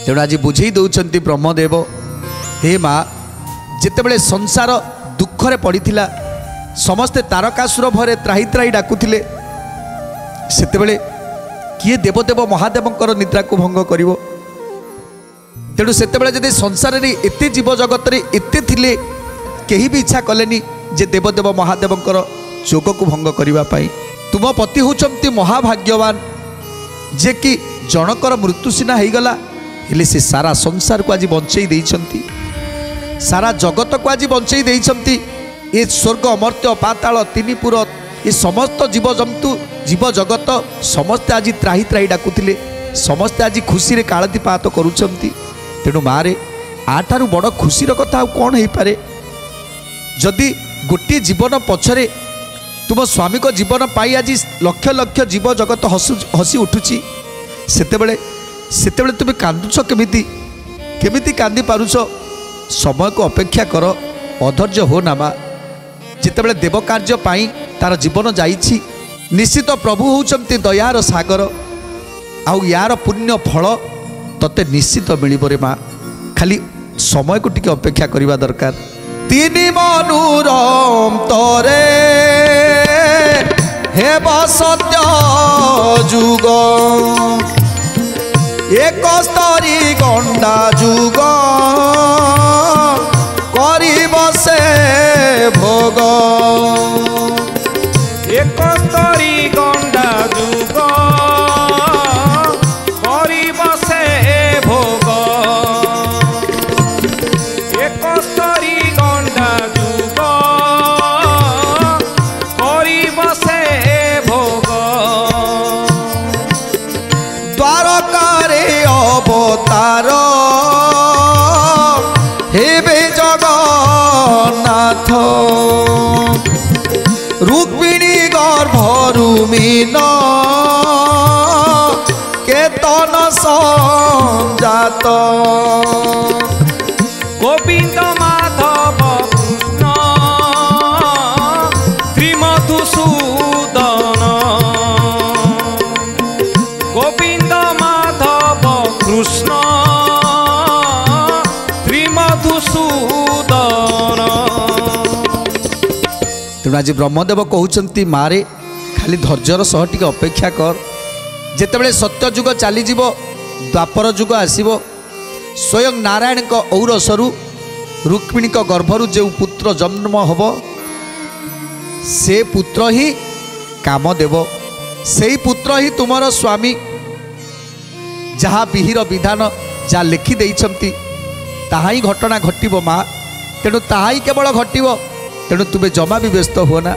तेणु आज बुझे दौरान ब्रह्मदेव हे माँ जितेबले संसार दुखरे पड़ा समस्ते तारकासुर भरे त्राही त्राही डाकुले सेतेबले किए देवदेव महादेवंकर निद्रा को भंग करिवो। तेणु सेतेबले जदि संसार रे एते जीव जगत रे एते थिले केही भी इच्छा कलेनी जे देवदेव महादेवंकर जोग को भंग करिवा पाई। तुम पति होचंती महाभाग्यवान जे कि जनकर मृत्यु सीना हो गला हेले से सारा संसार को आज बंचई देइछंती, सारा जगत को आज बंचई देइछंती। ये स्वर्ग अमर्त्य पाताल तीनिपुर ये समस्त जीव जंतु जीव जगत समस्ते आज त्राही त्राही डाकुले समस्ते आज खुशी रे कालतीपात करुछंती। तेणु मारे आठारु बड़ खुशीर कथा कौन हो पारे जदि गोटे जीवन पछरे तुम स्वामी को जीवन पाई आज लक्ष लक्ष जीव जगत हसी उठुची सेतेबेले सेतेबेले तुम कांदुछ केमिति केमिति कांदी पारुछ। समय को अपेक्षा कर अधैर्य हो ना माँ जितेबेले देव कार्य पाई तार जीवन जाइछि निश्चित प्रभु होउचंती दयार सागर आउ यार पुण्य फल तते निश्चित मिलिबो रे माँ खाली समय को टिके अपेक्षा करिबा दरकार। तीनि मनुरम तोरे हे सत्य जुग एक स्तरी गंडा जुग करिब से भोग एक स्तरी गंडा जुग करिब से भोग एक स्तरी गंडा जुग करिब से भोग द्वारकारे अवतार हेबे जगन्नाथ रुक्मिणी गर्भरु मीन केतन संजात गोविंद माधव कृष्ण श्रीमधुसूदन गोविंद माधव कृष्ण श्रीमधुसूदन। तेणु आज ब्रह्मदेव कहउचंती मारे खाली धैर्यर सह टिके अपेक्षा कर जेतेबेले सत्य जुग चलीजिव द्वापर जुग आसीबो स्वयं नारायण को औरसरु रुक्मिणी को गर्भरु जो पुत्र जन्म हब से पुत्र ही काम देव से ही पुत्र ही तुमर स्वामी जहाँ विहिर विधान जहाँ लिखि देइछंती ताहा ही घटना घटिबो माँ। तेणु ताहा ही केवल घटिबो तेणु तुमे जमा भी व्यस्त हो ना।